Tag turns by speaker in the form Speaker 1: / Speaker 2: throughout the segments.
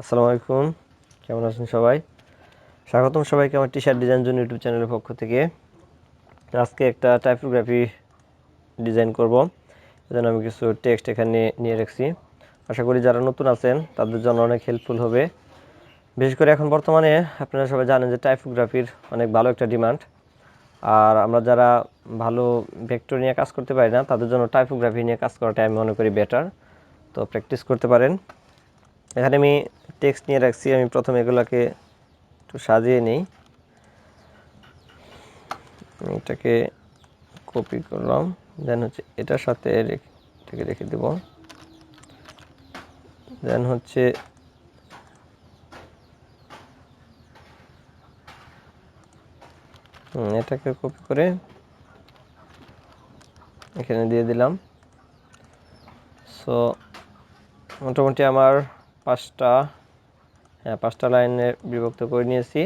Speaker 1: আসসালামু আলাইকুম, কেমন আছেন সবাই? স্বাগতম সবাইকে আমার টি শার্ট ডিজাইন জন্য ইউটিউব চ্যানেলের পক্ষ থেকে। আজকে একটা টাইপোগ্রাফি ডিজাইন করব, এজন্য আমি কিছু টেক্সট এখানে নিয়ে রাখছি। আশা করি যারা নতুন আছেন তাদের জন্য অনেক হেল্পফুল হবে। বিশেষ করে এখন বর্তমানে আপনারা সবাই জানেন যে টাইপোগ্রাফির অনেক ভালো একটা ডিমান্ড। আর আমরা যারা ভালো ভেক্টর নিয়ে কাজ করতে পারি না তাদের জন্য টাইপোগ্রাফি নিয়ে কাজ করাটা আমি মনে করি বেটার। তো প্র্যাকটিস করতে পারেন। এখানে আমি টেক্সট নিয়ে রাখছি, আমি প্রথমে এগুলোকে একটু সাজিয়ে নিই। এটাকে কপি করলাম, দেন হচ্ছে এটার সাথে এটাকে রেখে দেব। দেন হচ্ছে এটাকে কপি করে এখানে দিয়ে দিলাম। সো মোটামুটি আমার পাঁচটা লাইনে বিভক্ত করে নিয়েছি।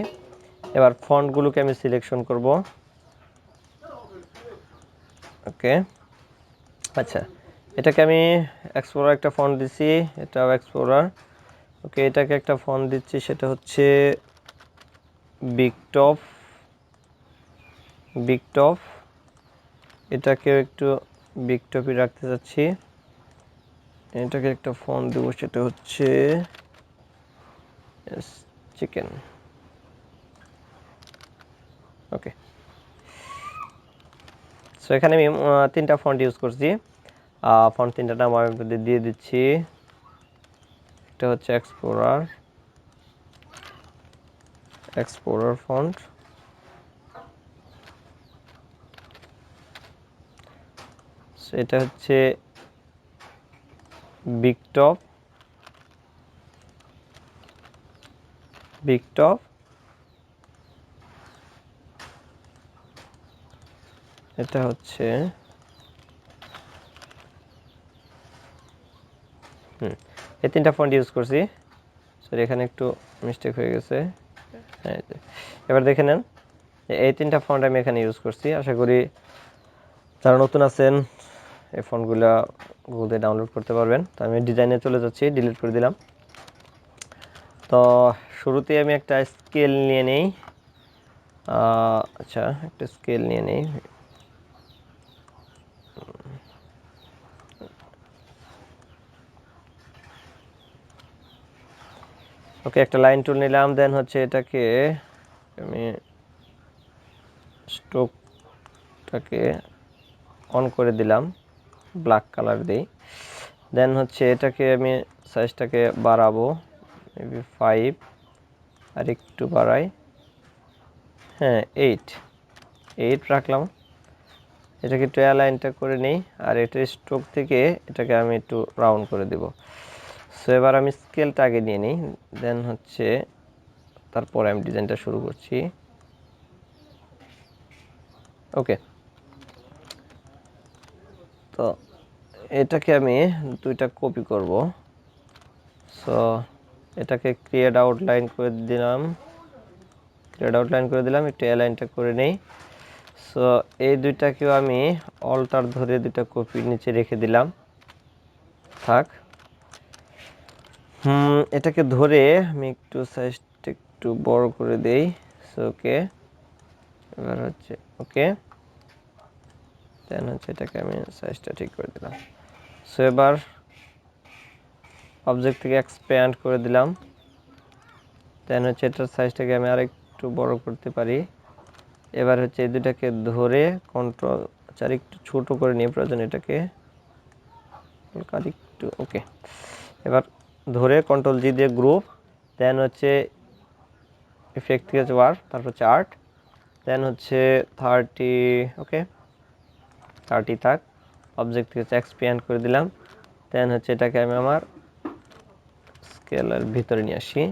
Speaker 1: এবার ফন্টগুলোকে আমি সিলেকশন করব। ওকে, আচ্ছা, এটাকে আমি এক্সপ্লোরার একটা ফন্ট দিচ্ছি, এটাও এক্সপ্লোরার। ওকে, এটাকে একটা ফন্ট দিচ্ছি, সেটা হচ্ছে বিগ টপ। এটাকেও একটু বিগ টপই রাখতে চাচ্ছি। এটাকে একটা ফন্ট দেবো, সেটা হচ্ছে চিকেন। ওকে, সো এখানে আমি তিনটা ফন্ট ইউজ করছি। ফন্ট তিনটা নাম আমি দিয়ে দিচ্ছি। এটা হচ্ছে এক্সপ্লোরার ফন্ট। এটা হচ্ছে বিগ টপ। এটা হচ্ছে এই তিনটা ফন্ট ইউজ করছি। সরি, এখানে একটু মিস্টেক হয়ে গেছে। হ্যাঁ, এবার দেখে নেন, এই তিনটা ফন্ট আমি এখানে ইউজ করছি। আশা করি যারা নতুন আছেন এই ফন্টগুলো গুগল থেকে ডাউনলোড করতে পারবেন। তো আমি ডিজাইনে চলে যাচ্ছি, ডিলিট করে দিলাম। তো শুরুতে আমি একটা স্কেল নিয়ে নেই। আচ্ছা, একটা স্কেল নিয়ে নেই। ওকে, একটা লাইন টুল নিলাম। দেন হচ্ছে এটাকে আমি স্ট্রোকটাকে অন করে দিলাম, ব্ল্যাক কালার দিই। দেন হচ্ছে এটাকে আমি সাইজটাকে বাড়াবো, মেবি 5, আর একটু বাড়াই। হ্যাঁ, 8 রাখলাম। এটাকে একটু অ্যালাইনটা করে নিই, আর এটা স্ট্রোক থেকে এটাকে আমি একটু রাউন্ড করে দেব। সো এবার আমি স্কেলটা আগে নিয়ে নিই, দেন হচ্ছে তারপরে আমি ডিজাইনটা শুরু করছি। ওকে, তো এটাকে আমি দুইটা কপি করব। সো এটাকে ক্রিয়েট আউটলাইন করে দিলাম, একটু অ্যালাইনটা করে নেই। সো এই দুইটাকেও আমি অল্টার ধরে দুইটা কপি নিচে রেখে দিলাম, থাক। এটাকে ধরে আমি একটু সাইজটা একটু বড় করে দেই। সো ওকে, এবার হচ্ছে ওকে, দেন হচ্ছে এটাকে আমি সাইজটা ঠিক করে দিলাম। সো এবার অবজেক্ট থেকে এক্সপ্যান্ড করে দিলাম। দেন হচ্ছে এটার সাইজটাকে আমি আরেকটু বড় করতে পারি। এবার হচ্ছে এই দুটাকে ধরে কন্ট্রোল একটু ছোট করে নিয়ে প্রয়োজন এটাকে একটু। ওকে, এবার ধরে কন্ট্রোল জি দিয়ে গ্রুপ, দেন হচ্ছে ইফেক্ট থেকে ওয়ার, তারপর চার্ট, দেন হচ্ছে 30। ওকে, 30 থাক। অবজেক্ট থেকে এক্সপ্যান্ড করে দিলাম। দেন হচ্ছে এটাকে আমি আমার স্কেলের ভিতরে নিয়ে আসি,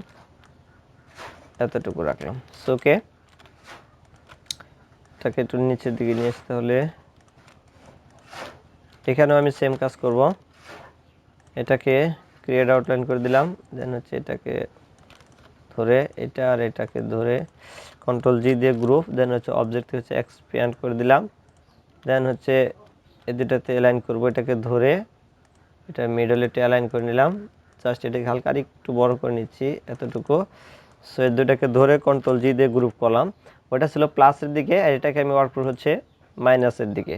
Speaker 1: এতটুকু রাখলাম। ওকে, এটাকে একটু নিচের দিকে নিয়ে আসতে হলে এখানেও আমি সেম কাজ করব। এটাকে ক্রিয়েট আউটলাইন করে দিলাম। দেন হচ্ছে এটাকে ধরে এটা আর এটাকে ধরে কন্ট্রোল জি দিয়ে গ্রুপ, দেন হচ্ছে অবজেক্ট হচ্ছে এক্সপ্যান্ড করে দিলাম। দেন হচ্ছে এই দুটাতে অ্যালাইন করব, এটাকে ধরে এটা মিডলে অ্যালাইন করে নিলাম। জাস্ট এটাকে হালকা আর একটু বড় করে নিচ্ছি এতটুকু। সো এই দুটাকে ধরে কন্ট্রোল জি দিয়ে গ্রুপ করলাম। ওটা ছিল প্লাসের দিকে আর এটাকে আমি ওয়ার্ক করব হচ্ছে মাইনাসের দিকে।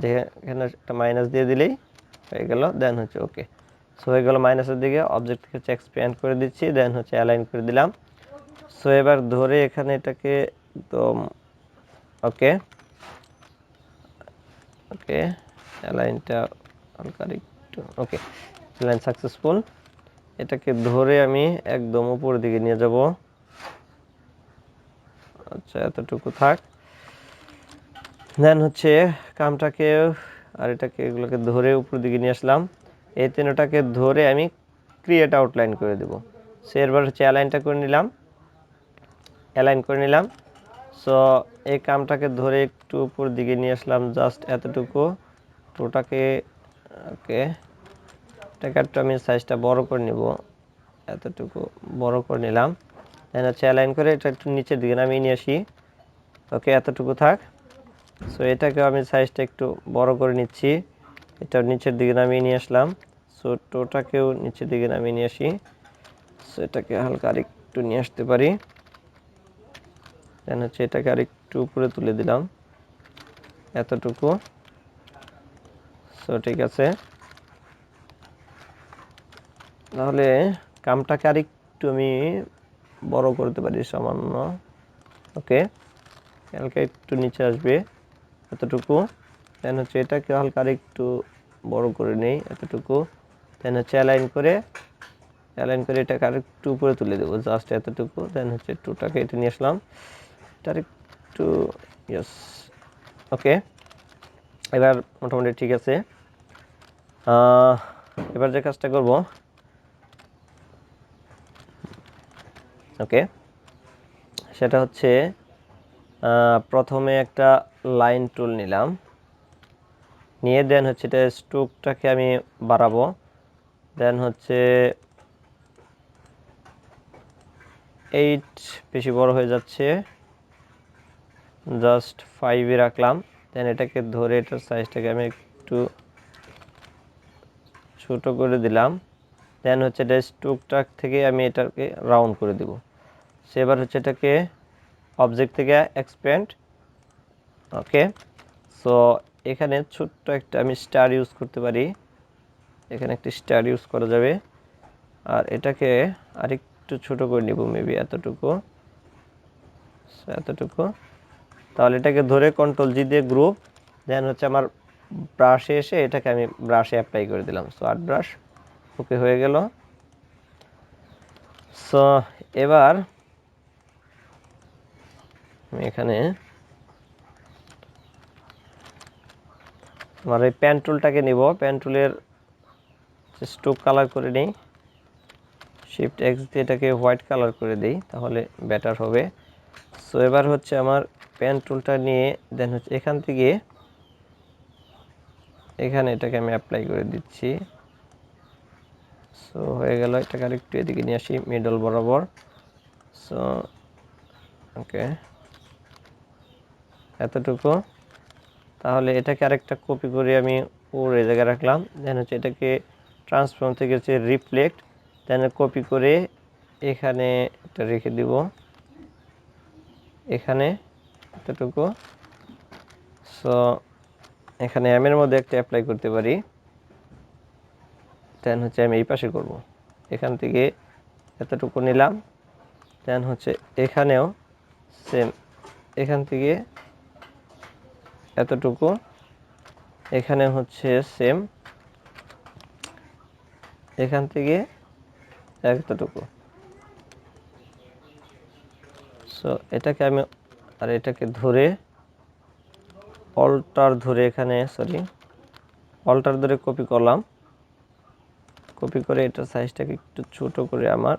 Speaker 1: যে এখানে একটা মাইনাস দিয়ে দিলেই হয়ে গেল, দেন হচ্ছে ওকে। সো হয়ে গেল মাইনাসের দিকে, অবজেক্ট হচ্ছে এক্সপ্যান্ড করে দিচ্ছি, দেন হচ্ছে অ্যালাইন করে দিলাম। সো এবার ধরে এখানে এটাকে একদম ওকে ওকে অ্যালাইনটা হালকা একটু ওকে, অ্যালাইন সাকসেসফুল। এটাকে ধরে আমি একদম উপরের দিকে নিয়ে যাব। আচ্ছা এতটুকু থাক। দেন হচ্ছে কামটাকে আর এটাকে এগুলোকে ধরে উপরের দিকে নিয়ে আসলাম। এই তিনটাকে ধরে আমি ক্রিয়েট আউটলাইন করে দেব। সো এরপর হচ্ছে অ্যালাইনটা করে নিলাম, অ্যালাইন করে নিলাম। সো এই কামটাকে ধরে একটু উপর দিকে নিয়ে আসলাম, জাস্ট এতটুকু। টোটাকে ওকে, এটাকে একটু আমি সাইজটা বড় করে নিব, এতটুকু বড় করে নিলাম। দেন হচ্ছে অ্যালাইন করে এটা একটু নিচের দিকে নামিয়ে নিয়ে আসি। ওকে এতটুকু থাক। সো এটাকেও আমি সাইজটা একটু বড় করে নিচ্ছি, এটা নিচের দিকে নামিয়ে নিয়ে আসলাম। সো টোটাকেও নিচের দিকে নামিয়ে নিয়ে আসি। সো এটাকে হালকা আর একটু নিয়ে আসতে পারি, দেন হচ্ছে এটাকে আর একটু উপরে তুলে দিলাম এতটুকু। সো ঠিক আছে, তাহলে কামটাকে আর একটু আমি বড় করতে পারি সামান্য। ওকে হালকা একটু নিচে আসবে এতটুকু। দেন হচ্ছে এটাকে হালকা আর একটু বড় করে নেই এতটুকু। দেন হচ্ছে অ্যালাইন করে এটাকে আর একটু উপরে তুলে দেবো, জাস্ট এতটুকু। দেন হচ্ছে টুটাকে এটা নিয়ে আসলাম, এটা একটু ইয়েস ওকে। এবার মোটামুটি ঠিক আছে। এবার যে কাজটা করব, ওকে, সেটা হচ্ছে প্রথমে একটা লাইন টুল নিলাম, নিয়ে দেন হচ্ছে এটা স্ট্রোকটাকে আমি বাড়াবো। দেন হচ্ছে 8 বেশি বড় হয়ে যাচ্ছে, জাস্ট 5-এ রাখলাম। দেন এটাকে ধরে এটার সাইজটাকে আমি একটু ছোট করে দিলাম। দেন হচ্ছে এটা স্ট্রোকটা থেকে আমি এটাকে রাউন্ড করে দিব। সেবার হচ্ছে এটাকে অবজেক্ট থেকে এক্সপ্যান্ড। ওকে, সো এখানে ছোট্ট একটা আমি স্টার ইউজ করতে পারি, এখানে একটা স্টার ইউজ করা যাবে। আর এটাকে আরেকটু ছোট করে নিব, মেবি এতটুকু, এতটুকু। তাহলে এটাকে ধরে কন্ট্রোল জি দিয়ে গ্রুপ, দেন হচ্ছে আমার ব্রাশে এসে এটাকে আমি ব্রাশে অ্যাপ্লাই করে দিলাম। সো আর্ট ব্রাশ ওকে হয়ে গেল। সো এবার আমি এখানে আমার এই পেন টুলটাকে নিব, পেন টুলের স্ট্রোক কালার করে নিই, শিফট এক্স দিয়ে এটাকে হোয়াইট কালার করে দিই, তাহলে বেটার হবে। সো এবার হচ্ছে আমার পেন টুলটা নিয়ে দেন হচ্ছে এখান থেকে এখানে এটাকে আমি অ্যাপ্লাই করে দিচ্ছি। সো হয়ে গেল, এটাকে আরেকটু এদিকে নিয়ে আসি মিডল বরাবর। সো ওকে এতটুকু। তাহলে এটাকে আরেকটা কপি করে আমি ওর এই জায়গায় রাখলাম। দেন হচ্ছে এটাকে ট্রান্সফর্ম থেকে হচ্ছে রিফ্লেক্ট, দেন কপি করে এখানে এটা রেখে দিব, এখানে এতটুকু। সো এখানে এর মধ্যে একটা অ্যাপ্লাই করতে পারি, দেন হচ্ছে আমি এই পাশে করব। এখান থেকে এতটুকু নিলাম, দেন হচ্ছে এখানেও সেম, এখান থেকে এতটুকু, এখানে হচ্ছে সেম, এখান থেকে এতটুকু। সো এটাকে আমি আর এটাকে ধরে অল্টার ধরে এখানে অল্টার ধরে কপি করলাম, কপি করে এটার সাইজটাকে একটু ছোট করে আমার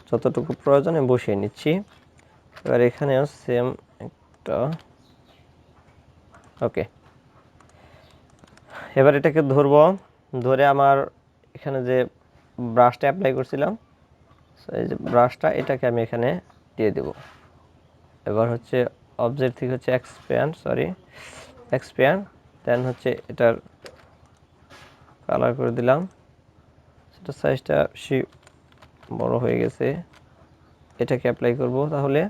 Speaker 1: যতটুকু প্রয়োজনে বসিয়ে নিচ্ছি। এবার এখানেও সেম একটা ওকে। এবার এটাকে ধরবো, ধরে আমার এখানে যে ব্রাশটা অ্যাপ্লাই করছিলাম, এই যে ব্রাশটা এটাকে আমি এখানে দিয়ে দেব। এবার হচ্ছে অবজেক্ট থেকে হচ্ছে এক্সপ্যান্ড, দেন হচ্ছে এটার কালার করে দিলাম, এটা সাইজটা বেশি বড় হয়ে গেছে, এটাকে অ্যাপ্লাই করব। তাহলে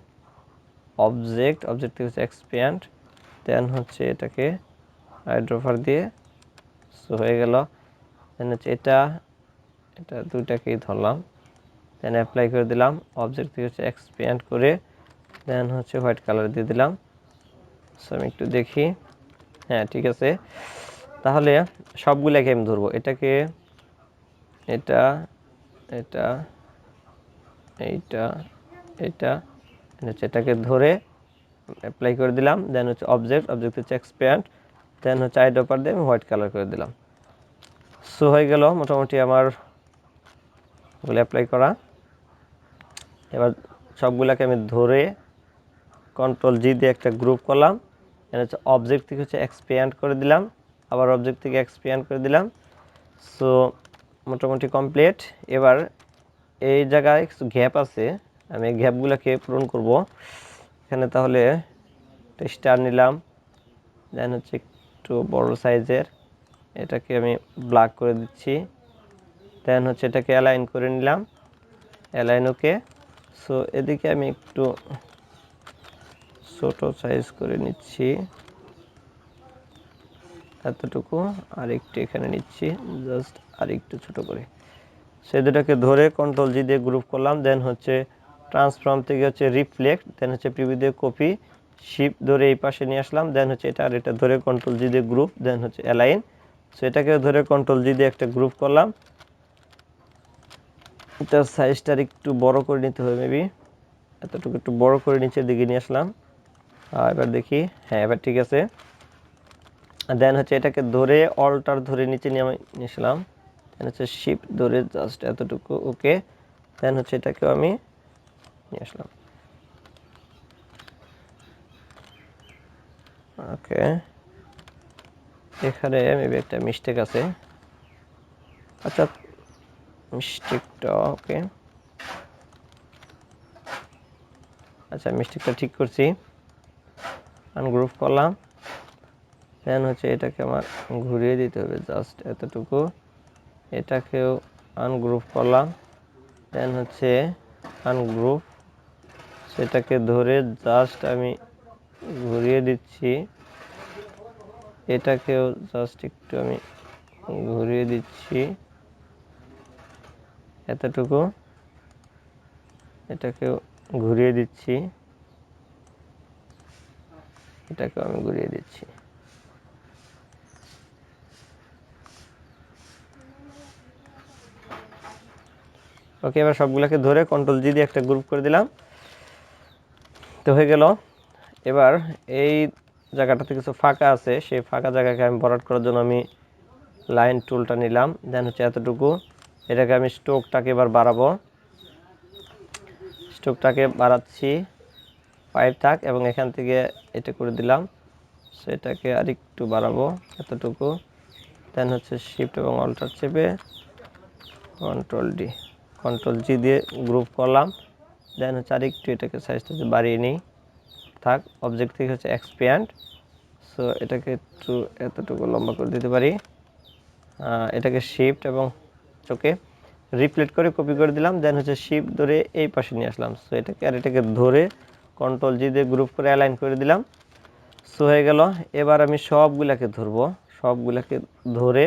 Speaker 1: অবজেক্ট থেকে হচ্ছে এক্সপ্যান্ড, দেন হচ্ছে এটাকে আইড্রপার দিয়ে সো হয়ে গেল। দেন হচ্ছে এটা দুইটাকেই ধরলাম, দেন অ্যাপ্লাই করে দিলাম। অবজেক্ট থেকে হচ্ছে এক্সপ্যান্ড করে দেন হচ্ছে হোয়াইট কালার দিয়ে দিলাম। সো আমি একটু দেখি, হ্যাঁ ঠিক আছে। তাহলে সবগুলোকে আমি ধরবো, এটা এটা এইটা এটা হচ্ছে এটাকে ধরে অ্যাপ্লাই করে দিলাম। দেন হচ্ছে অবজেক্ট হচ্ছে এক্সপ্যান্ড, দেন হচ্ছে আইড্রপার দিয়ে আমি হোয়াইট কালার করে দিলাম। সো হয়ে গেল মোটামুটি আমার ওগুলো অ্যাপ্লাই করা। এবার সবগুলোকে আমি ধরে কন্ট্রোল জি দিয়ে একটা গ্রুপ করলাম, দেন হচ্ছে অবজেক্ট থেকে হচ্ছে এক্সপ্যান্ড করে দিলাম, আবার অবজেক্ট থেকে এক্সপ্যান্ড করে দিলাম। সো মোটামুটি কমপ্লিট। এবার এই জায়গায় কিছু গ্যাপ আছে, আমি এই গ্যাপগুলোকে পূরণ করব। এখানে তাহলে একটা স্টার নিলাম, দেন হচ্ছে একটু বড় সাইজের, এটাকে আমি ব্ল্যাক করে দিচ্ছি। দেন হচ্ছে এটাকে অ্যালাইন করে নিলাম, অ্যালাইন ওকে। সো এদিকে আমি একটু ছোট সাইজ করে নিচ্ছি, এতটুকু, আর একটু এখানে নিচ্ছি জাস্ট আর একটু ছোট করে। সে দুটাকে ধরে কন্ট্রোল জি দিয়ে গ্রুপ করলাম, দেন হচ্ছে ট্রান্সফর্ম থেকে হচ্ছে রিফ্লেক্ট, দেন হচ্ছে প্রিভিউ দিয়ে কপি, শিফট ধরে এই পাশে নিয়ে আসলাম, দেন হচ্ছে এটা আর এটা ধরে কন্ট্রোল জি দিয়ে গ্রুপ, দেন হচ্ছে অ্যালাইন। সো এটাকে ধরে কন্ট্রোল জি দিয়ে একটা গ্রুপ করলাম। এটার সাইজটা একটু বড় করে নিতে হবে, মেবি এতটুকু একটু বড় করে নিচের দিকে নিয়ে আসলাম। এবার দেখি, হ্যাঁ এবার ঠিক আছে। দেন হচ্ছে এটাকে ধরে অল্টার ধরে নিচে নিয়ে আসলাম, দেন হচ্ছে শিফট ধরে জাস্ট এতটুকু, ওকে। দেন হচ্ছে এটাকেও আমি নিয়ে আসলাম, ওকে। এখানে মেবি একটা মিস্টেক আছে, আচ্ছা মিস্টেকটা ওকে, আচ্ছা মিস্টেকটা ঠিক করছি। আনগ্রুপ করলাম, দেন হচ্ছে এটাকে আমার ঘুরিয়ে দিতে হবে জাস্ট এতটুকু, এটাকেও আনগ্রুপ করলাম, দেন হচ্ছে আনগ্রুপ, সেটাকে ধরে জাস্ট আমি ঘুরিয়ে দিচ্ছি, এটাকেও জাস্ট একটু আমি ঘুরিয়ে দিচ্ছি এতটুকু, এটাকেও ঘুরিয়ে দিচ্ছি, এটাকেও আমি ঘুরিয়ে দিচ্ছি। ওকে, এবার সবগুলোকে ধরে কন্ট্রোল জি দিয়ে একটা গ্রুপ করে দিলাম, তো হয়ে গেল। এবার এই জায়গাটাতে কিছু ফাঁকা আছে, সেই ফাঁকা জায়গাকে আমি ভরাট করার জন্য আমি লাইন টুলটা নিলাম, দেন হচ্ছে এতটুকু, এটাকে আমি স্ট্রোকটাকে এবার বাড়াবো, স্ট্রোকটাকে বাড়াচ্ছি 5 থাক, এবং এখান থেকে এটা করে দিলাম, সেটাকে আর একটু বাড়াবো এতটুকু, দেন হচ্ছে শিফট এবং অল্টার চেপে কন্ট্রোল জি দিয়ে গ্রুপ করলাম, দেন হচ্ছে আর একটু এটাকে সাইজটা বাড়িয়ে নিই, থাক। অবজেক্ট থেকে হচ্ছে এক্সপ্যান্ড, সো এটাকে একটু এতটুকু লম্বা করে দিতে পারি, এটাকে শিফট এবং চোখে রিপ্লেট করে কপি করে দিলাম, দেন হচ্ছে শিফট ধরে এই পাশে নিয়ে আসলাম। সো এটাকে আর এটাকে ধরে কন্ট্রোল জি দিয়ে গ্রুপ করে অ্যালাইন করে দিলাম। সো হয়ে গেল। এবার আমি সবগুলাকে ধরবো, সবগুলাকে ধরে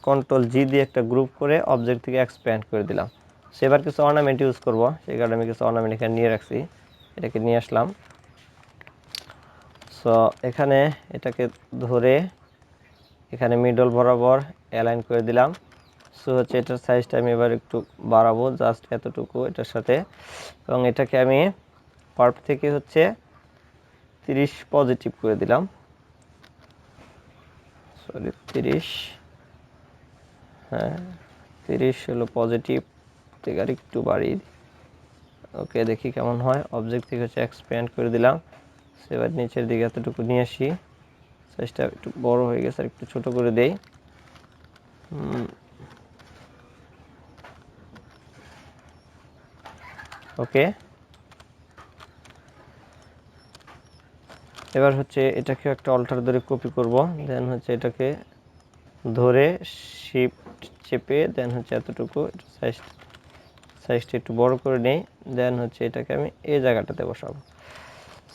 Speaker 1: কন্ট্রোল জি দিয়ে একটা গ্রুপ করে অবজেক্ট থেকে এক্সপ্যান্ড করে দিলাম। সো এবার কিছু অর্নামেন্ট ইউজ করবো, সেই কারণে আমি কিছু অর্নামেন্ট এখানে নিয়ে রাখছি, এটাকে নিয়ে আসলাম। সো এখানে এটাকে ধরে এখানে মিডল বরাবর অ্যালাইন করে দিলাম। সো হচ্ছে এটার সাইজটা আমি এবার একটু বাড়াবো জাস্ট এতটুকু এটার সাথে, এবং এটাকে আমি পার্ট থেকে হচ্ছে 30 পজিটিভ করে দিলাম, সরি 30, হ্যাঁ 30 হলো পজিটিভ, থেকে আর একটু বাড়িয়ে দিই, ওকে দেখি কেমন হয়। অবজেক্ট থেকে হচ্ছে এক্সপ্যান্ড করে দিলাম, এবার নিচের দিকে এতটুকু নিয়ে আসি, সাইজটা একটু বড় হয়ে গেছে আর একটু ছোট করে দেই, ওকে। এবার হচ্ছে এটাকে একটা অল্টার ধরে কপি করব, দেন হচ্ছে এটাকে ধরে শিফট চেপে দেন হচ্ছে এতটুকু সাইজটা একটু বড় করে নেই, দেন হচ্ছে এটাকে আমি এই জায়গাটাতে বসাবো।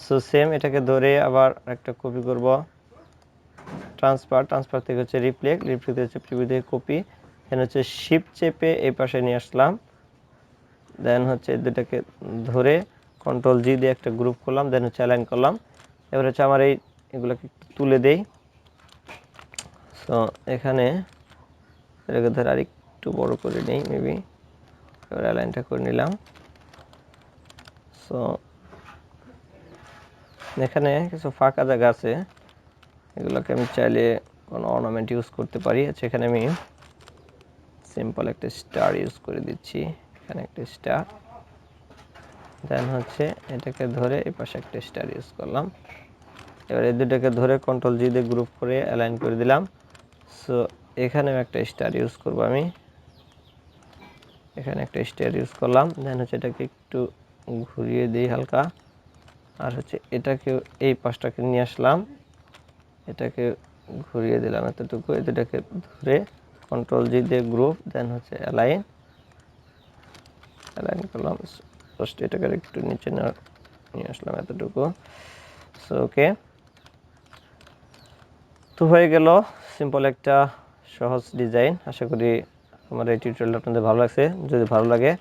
Speaker 1: সো সেম এটাকে ধরে আবার একটা কপি করব, ট্রান্সফার থেকে হচ্ছে রিফ্লেক্ট থেকে হচ্ছে প্রিভিউ থেকে কপি, দেন হচ্ছে শিফট চেপে এই পাশে নিয়ে আসলাম, দেন হচ্ছে দুটাকে ধরে কন্ট্রোল জি দিয়ে একটা গ্রুপ করলাম, দেন হচ্ছে অ্যালাইন করলাম। এবার হচ্ছে আমার এগুলোকে একটু তুলে দেই। সো এখানে এটাকে ধরে আর একটু বড় করে নেই মেবি, এবার অ্যালাইনটা করে নিলাম। সো এখানে কিছু ফাঁকা জায়গা আছে, এগুলোকে আমি চাইলে কোনো অর্নামেন্ট ইউজ করতে পারি। আচ্ছা, এখানে আমি সিম্পল একটা স্টার ইউজ করে দিচ্ছি, এখানে একটা স্টার, দেন হচ্ছে এটাকে ধরে এই পাশে একটা স্টার ইউজ করলাম। এবার এই দুটাকে ধরে কন্ট্রোল জি দিয়ে গ্রুপ করে অ্যালাইন করে দিলাম। সো এখানেও একটা স্টার ইউজ করব আমি, এখানে একটা স্টার ইউজ করলাম, দেন হচ্ছে এটাকে একটু ঘুরিয়ে দিই হালকা, আর হচ্ছে এটাকে এই পাশটাকে নিয়ে আসলাম, এটাকে ঘুরিয়ে দিলাম এতটুকু, এই দুটাকে ধরে কন্ট্রোল জি দিয়ে গ্রুপ, দেন হচ্ছে অ্যালাইন করলাম। জাস্ট এটাকে একটু নিচে নিয়ে আসলাম এতটুকু। সো ওকে, তো হয়ে গেল সিম্পল একটা সহজ ডিজাইন। আশা করি আমার এই টিউটোরিয়ালটা আপনাদের ভালো লাগছে। যদি ভালো লাগে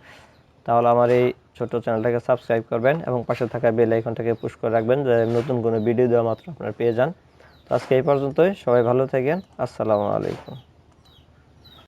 Speaker 1: তাহলে আমার এই ছোট চ্যানেলটাকে সাবস্ক্রাইব করবেন এবং পাশে থাকা বেল আইকনটাকে পুশ করে রাখবেন, যাতে নতুন কোনো ভিডিও দেওয়া মাত্র আপনারা পেয়ে যান। তো আজকে এই পর্যন্তই, সবাই ভালো থাকেন, আসসালামু আলাইকুম।